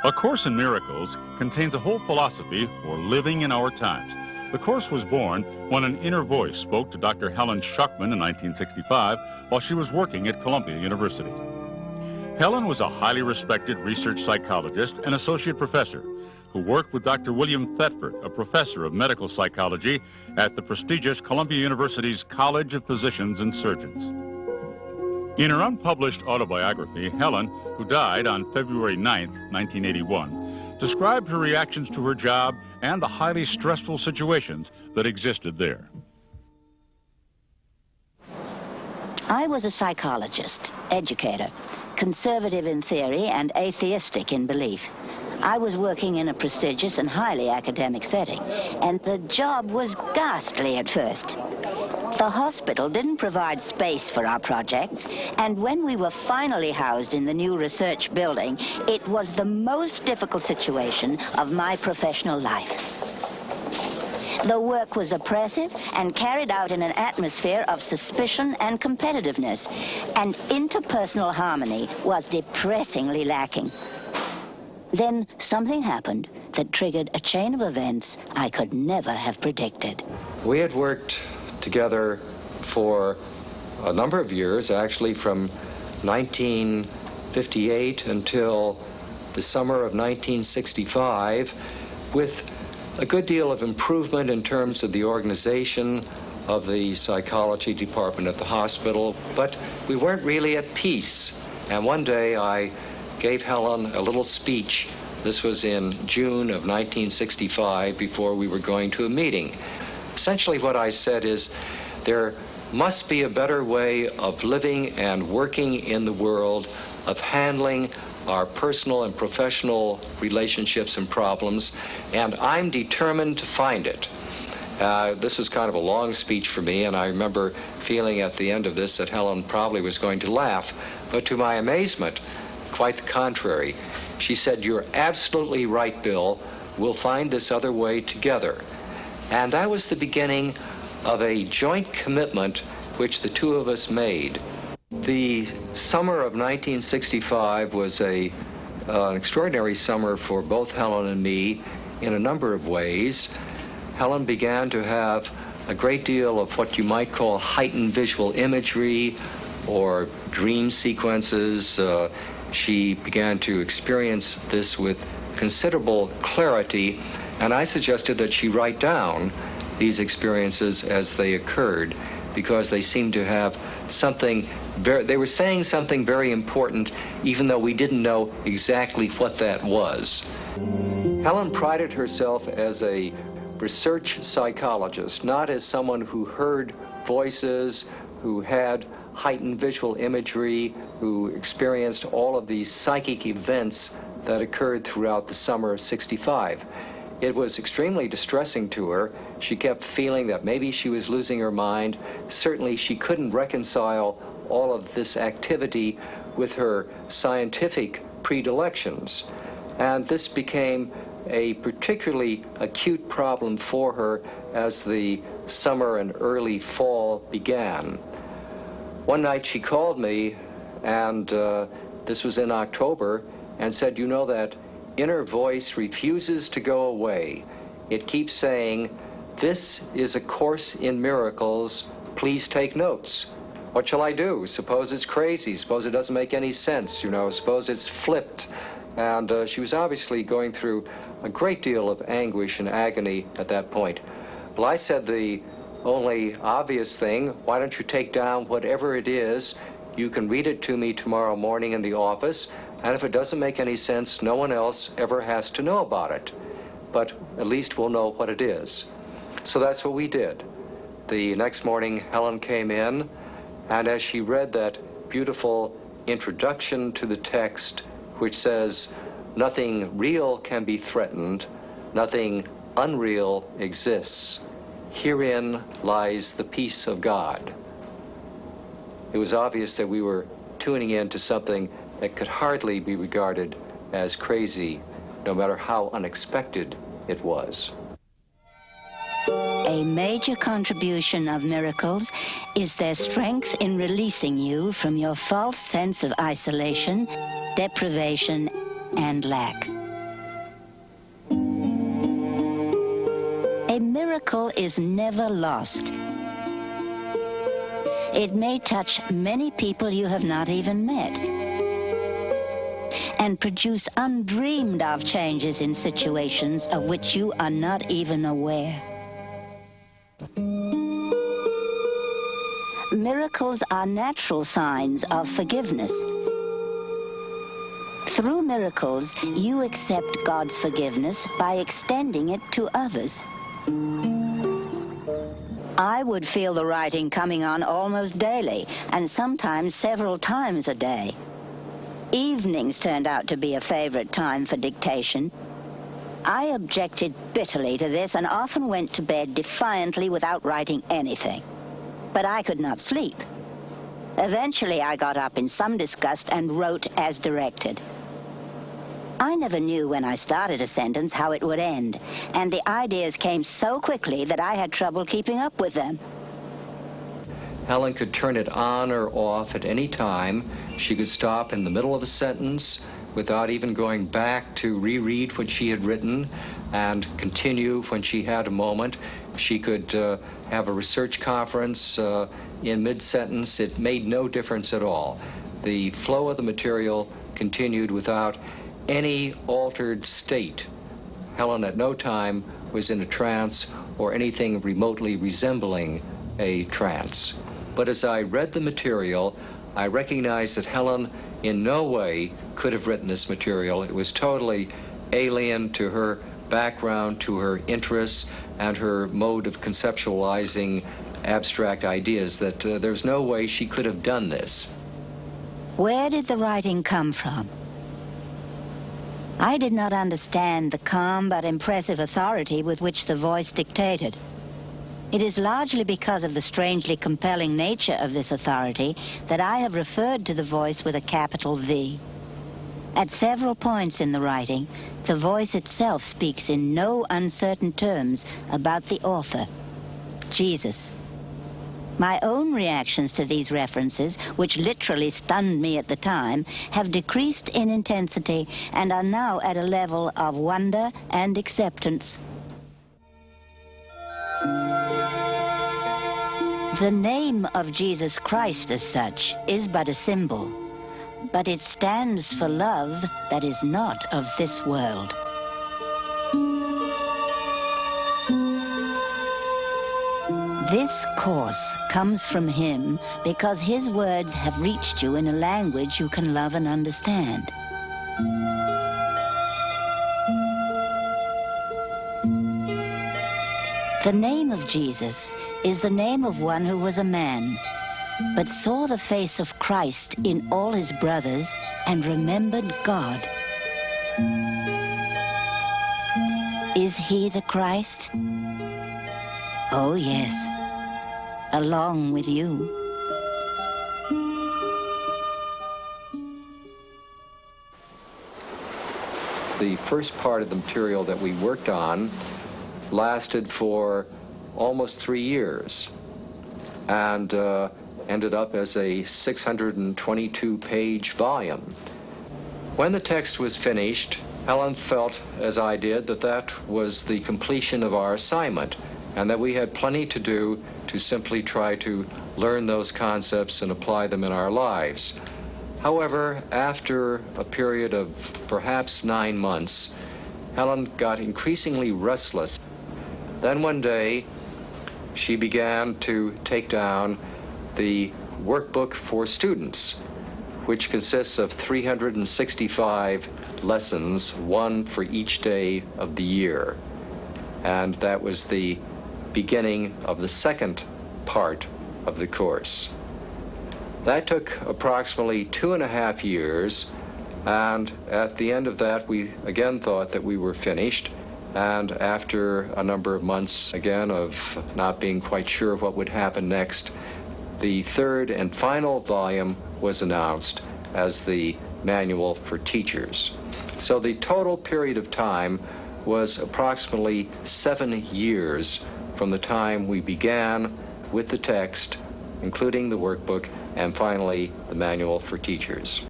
A Course in Miracles contains a whole philosophy for living in our times. The course was born when an inner voice spoke to Dr. Helen Schuckman in 1965 while she was working at Columbia University. Helen was a highly respected research psychologist and associate professor who worked with Dr. William Thetford, a professor of medical psychology at the prestigious Columbia University's College of Physicians and Surgeons. In her unpublished autobiography, Helen, who died on February 9, 1981, described her reactions to her job and the highly stressful situations that existed there. I was a psychologist, educator, conservative in theory and atheistic in belief. I was working in a prestigious and highly academic setting, and the job was ghastly at first. The hospital didn't provide space for our projects, and when we were finally housed in the new research building, it was the most difficult situation of my professional life. The work was oppressive and carried out in an atmosphere of suspicion and competitiveness, and interpersonal harmony was depressingly lacking. Then something happened that triggered a chain of events I could never have predicted. We had worked together for a number of years, actually from 1958 until the summer of 1965, with a good deal of improvement in terms of the organization of the psychology department at the hospital, but we weren't really at peace. And one day I gave Helen a little speech. This was in June of 1965 before we were going to a meeting. Essentially what I said is, there must be a better way of living and working in the world, of handling our personal and professional relationships and problems, and I'm determined to find it. This was kind of a long speech for me, and I remember feeling at the end of this that Helen probably was going to laugh, but to my amazement, quite the contrary. She said, "You're absolutely right, Bill. We'll find this other way together." And that was the beginning of a joint commitment which the two of us made. The summer of 1965 was an extraordinary summer for both Helen and me in a number of ways. Helen began to have a great deal of what you might call heightened visual imagery or dream sequences. She began to experience this with considerable clarity, and I suggested that she write down these experiences as they occurred, because they seemed to have something they were saying something very important, even though we didn't know exactly what that was. Helen prided herself as a research psychologist, not as someone who heard voices, who had heightened visual imagery, who experienced all of these psychic events that occurred throughout the summer of '65. It was extremely distressing to her. She kept feeling that maybe she was losing her mind. Certainly she couldn't reconcile all of this activity with her scientific predilections. And this became a particularly acute problem for her as the summer and early fall began. One night she called me, and this was in October, and said, "You know, that inner voice refuses to go away. It keeps saying, 'This is a Course in Miracles, please take notes.' What shall I do? Suppose it's crazy, suppose it doesn't make any sense, you know, suppose it's flipped." And she was obviously going through a great deal of anguish and agony at that point. Well, I said the only obvious thing, why don't you take down whatever it is, you can read it to me tomorrow morning in the office, and if it doesn't make any sense, no one else ever has to know about it. But at least we'll know what it is. So that's what we did. The next morning, Helen came in, and as she read that beautiful introduction to the text, which says, "Nothing real can be threatened, nothing unreal exists. Herein lies the peace of God." It was obvious that we were tuning in to something that could hardly be regarded as crazy, no matter how unexpected it was. A major contribution of miracles is their strength in releasing you from your false sense of isolation, deprivation, and lack. miracle is never lost. It may touch many people you have not even met and produce undreamed of changes in situations of which you are not even aware. Miracles are natural signs of forgiveness. Through miracles, you accept God's forgiveness by extending it to others. I would feel the writing coming on almost daily, and sometimes several times a day. Evenings turned out to be a favorite time for dictation. I objected bitterly to this and often went to bed defiantly without writing anything. But I could not sleep. Eventually, I got up in some disgust and wrote as directed. I never knew when I started a sentence how it would end, and the ideas came so quickly that I had trouble keeping up with them. Helen could turn it on or off at any time. She could stop in the middle of a sentence without even going back to reread what she had written and continue when she had a moment. She could have a research conference in mid-sentence. It made no difference at all. The flow of the material continued without any altered state. Helen at no time was in a trance or anything remotely resembling a trance. But as I read the material, I recognized that Helen in no way could have written this material. It was totally alien to her background, to her interests, and her mode of conceptualizing abstract ideas, that there's no way she could have done this. Where did the writing come from? I did not understand the calm but impressive authority with which the voice dictated. It is largely because of the strangely compelling nature of this authority that I have referred to the voice with a capital V. At several points in the writing, the voice itself speaks in no uncertain terms about the author, Jesus. My own reactions to these references, which literally stunned me at the time, have decreased in intensity and are now at a level of wonder and acceptance. The name of Jesus Christ as such is but a symbol, but it stands for love that is not of this world. This course comes from him because his words have reached you in a language you can love and understand. The name of Jesus is the name of one who was a man, but saw the face of Christ in all his brothers and remembered God. Is he the Christ? Oh, yes, along with you. The first part of the material that we worked on lasted for almost 3 years and ended up as a 622-page volume. When the text was finished, Helen felt, as I did, that that was the completion of our assignment, and that we had plenty to do to simply try to learn those concepts and apply them in our lives. However, after a period of perhaps 9 months, Helen got increasingly restless. Then one day, she began to take down the workbook for students, which consists of 365 lessons, one for each day of the year. And that was the beginning of the second part of the course. That took approximately 2.5 years, and at the end of that, we again thought that we were finished. And after a number of months, again, of not being quite sure what would happen next, the third and final volume was announced as the Manual for Teachers. So the total period of time was approximately 7 years from the time we began with the text, including the workbook, and finally the Manual for Teachers.